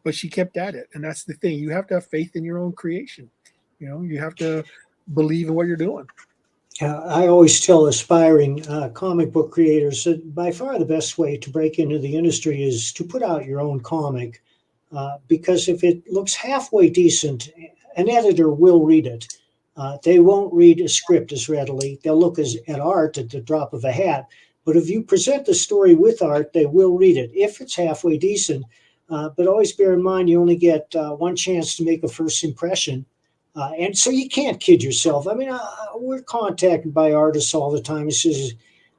But she kept at it, and that's the thing. You have to have faith in your own creation. You have to believe in what you're doing. I always tell aspiring comic book creators that by far the best way to break into the industry is to put out your own comic, because if it looks halfway decent, an editor will read it. They won't read a script as readily. They'll look at art at the drop of a hat. But if you present the story with art, they will read it if it's halfway decent. But always bear in mind you only get one chance to make a first impression. And so you can't kid yourself. I mean, we're contacted by artists all the time. He says,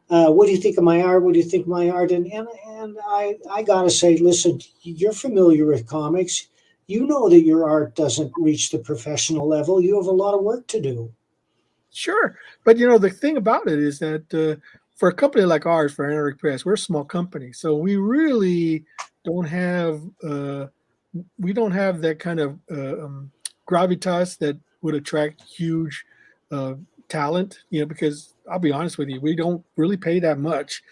what do you think of my art? What do you think of my art? And I got to say, listen, you're familiar with comics. You know that your art doesn't reach the professional level. You have a lot of work to do. Sure. But, the thing about it is that for a company like ours, for Anarch Press, we're a small company. So we really don't have that kind of gravitas that would attract huge talent, because I'll be honest with you, we don't really pay that much,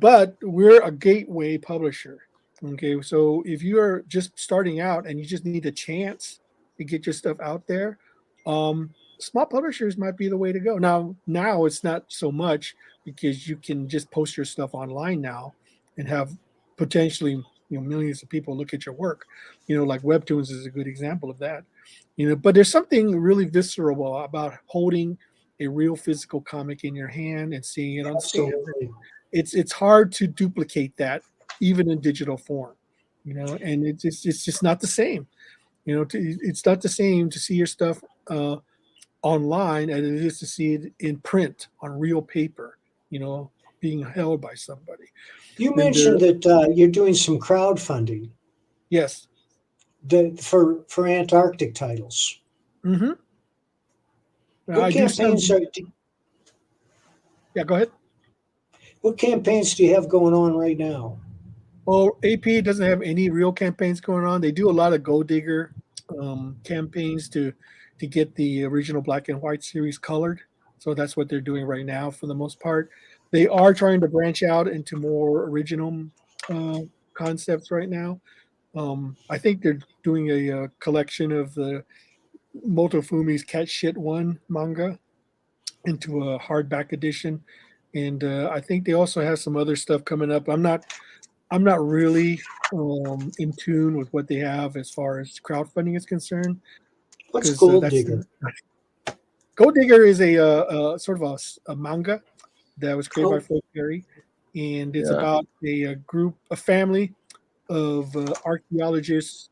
but we're a gateway publisher. Okay. So if you're just starting out and you just need a chance to get your stuff out there, small publishers might be the way to go. Now it's not so much because you can just post your stuff online now and have potentially millions of people look at your work. Like Webtoons is a good example of that. But there's something really visceral about holding a real physical comic in your hand and seeing it on stage. Absolutely. It's hard to duplicate that even in digital form, and it's just not the same. It's not the same to see your stuff online as it is to see it in print on real paper, being held by somebody. You And mentioned that you're doing some crowdfunding yes. for Antarctic titles. Mm-hmm. What I do some. campaigns are Yeah, go ahead. what campaigns do you have going on right now? Well, AP doesn't have any real campaigns going on. They do a lot of Gold Digger campaigns to get the original black and white series colored. So that's what they're doing right now for the most part. They are trying to branch out into more original concepts right now. I think they're doing a collection of the Motofumi's Cat Shit One manga into a hardback edition, and I think they also have some other stuff coming up. I'm not really in tune with what they have as far as crowdfunding is concerned. What's Because Gold that's Digger? Gold Digger is a sort of a manga that was created by Frank Perry, and it's about a family of archaeologists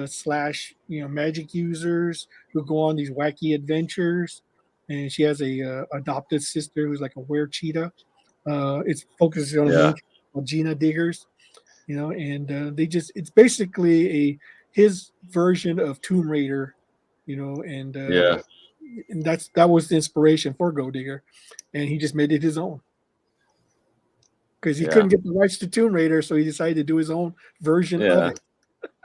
slash magic users who go on these wacky adventures. And she has a adopted sister who's like a were cheetah. It's focuses on a main character called Gina Diggers, and it's basically his version of Tomb Raider, and that was the inspiration for Gold Digger, and he just made it his own because he couldn't get the rights to Tomb Raider, so he decided to do his own version of it.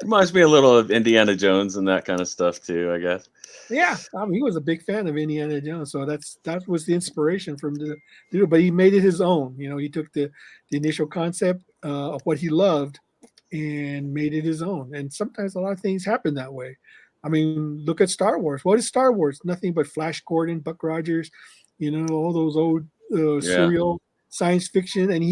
Reminds me a little of Indiana Jones and that kind of stuff too, I guess. Yeah, he was a big fan of Indiana Jones, so that was the inspiration from the dude. But he made it his own. He took the initial concept of what he loved and made it his own. And sometimes a lot of things happen that way. I mean, look at Star Wars. What is Star Wars? Nothing but Flash Gordon, Buck Rogers, all those old surreal science fiction. And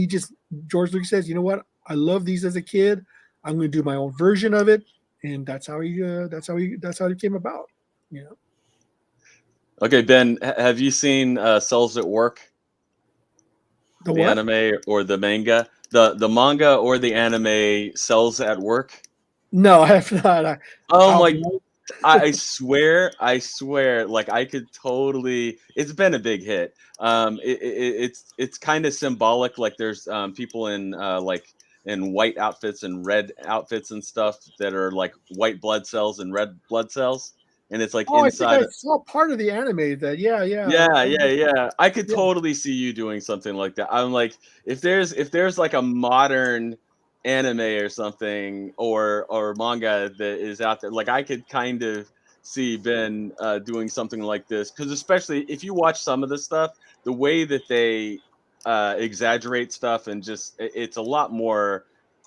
George Lucas says, you know what? I love these as a kid. I'm going to do my own version of it, and that's how it came about. Okay, Ben, have you seen Cells at Work? The what? Anime or the manga? The manga or the anime Cells at Work? No, I have not. I swear, like I could totally. It's been a big hit. It's kind of symbolic. Like there's people in like in white outfits and red outfits and stuff that are like white blood cells and red blood cells, and it's like inside. I think I saw part of the anime that. Yeah. I could totally see you doing something like that. I'm like, if there's like a modern anime or something or manga that is out there, like I could kind of see Ben doing something like this, because especially if you watch some of the stuff, the way that they exaggerate stuff and just it's a lot more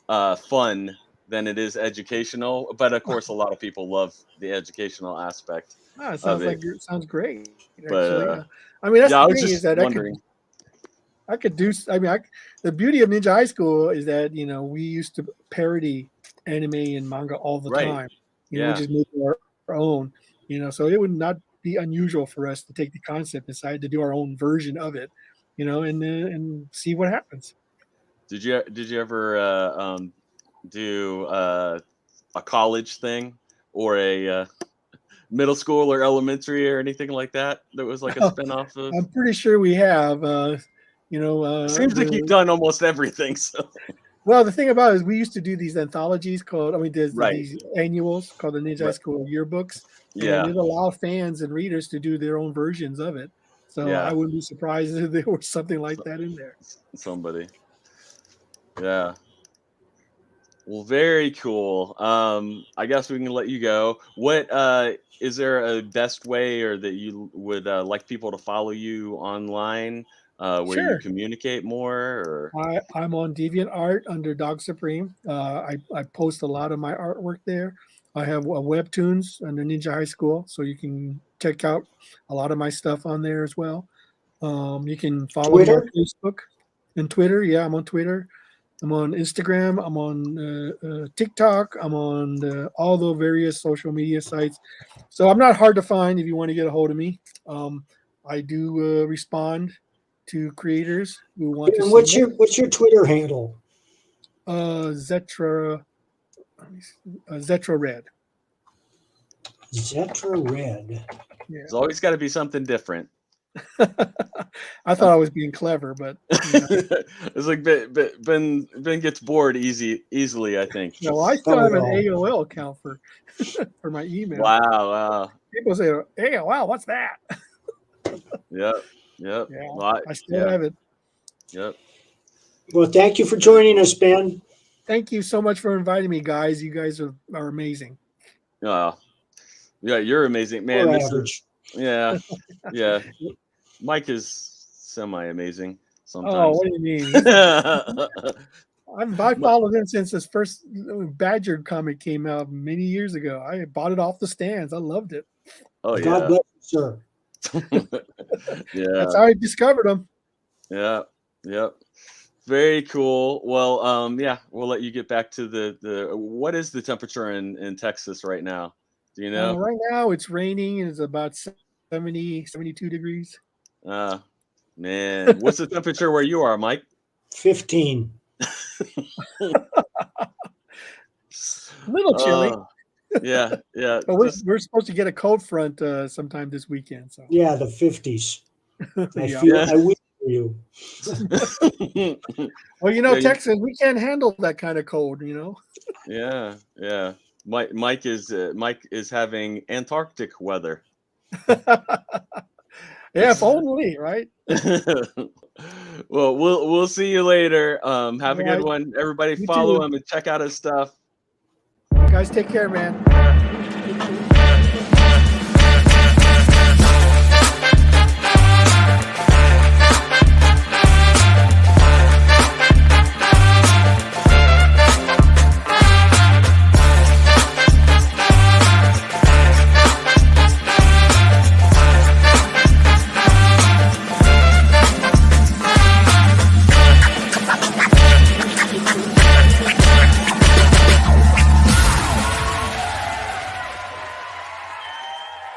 fun than it is educational. But of course, a lot of people love the educational aspect Oh, it of sounds like it. it sounds great. But Actually, I mean, that's yeah, I the was thing is just that wondering. I could do. I mean, the beauty of Ninja High School is that we used to parody anime and manga all the Right. time. We Yeah. just make our own. So it would not be unusual for us to take the concept and decide to do our own version of it. And see what happens. Did you ever do a college thing or a middle school or elementary or anything like that that was like a spinoff of? I'm pretty sure we have. It seems like you've done almost everything. So Well, the thing about it is we used to do these anthologies there's right. these annuals called the Ninja High Right. School yearbooks, and Yeah. it allowed fans and readers to do their own versions of it. So I Yeah. wouldn't be surprised if there was something like that in there. Somebody. Yeah. Well, very cool. I guess we can let you go. What is there a best way or that you would like people to follow you online where you Sure. communicate more or I'm on DeviantArt under Dog Supreme. I post a lot of my artwork there. I have webtoons under Ninja High School, so you can check out a lot of my stuff on there as well. You can follow me on Twitter? Facebook and Twitter. Yeah, I'm on Twitter. I'm on Instagram. I'm on TikTok. I'm on all the various social media sites. So I'm not hard to find if you want to get a hold of me. I do respond to creators who want to And see what's your Twitter handle? Zetra Zetra Red. Zetra Red. Yeah. there's always got to be something different. I thought I was being clever, but It's like Ben gets bored easily, I think. no, I still have an Oh, well. AOL account for for my email. Wow. People say, AOL, what's that? Yep. Yeah, Well, I still have it. Yep. Well, thank you for joining us, Ben. Thank you so much for inviting me, guys. You guys are amazing. Yeah, you're amazing, man. Or This is average. yeah. Mike is semi-amazing Oh, sometimes. what do you mean? I followed him since his first Badger comic came out many years ago. I bought it off the stands. I loved it. Oh God yeah. bless you, sir. Yeah. That's how I discovered him. Yeah. Yep. Very cool. Well, yeah, we'll let you get back to the what is the temperature in Texas right now? Do you know? Right now it's raining and it's about 72 degrees. Man, what's the temperature where you are, Mike? 15. A little chilly. Yeah. But we're supposed to get a cold front sometime this weekend. So Yeah, the 50s. Yeah. I wish for you. Well, Yeah, Texas, we can't handle that kind of cold, Yeah. Mike is having Antarctic weather. Yeah, if only, right? Well, we'll see you later. Have a good Right. one. Everybody You follow too. him and check out his stuff. Guys, take care, man.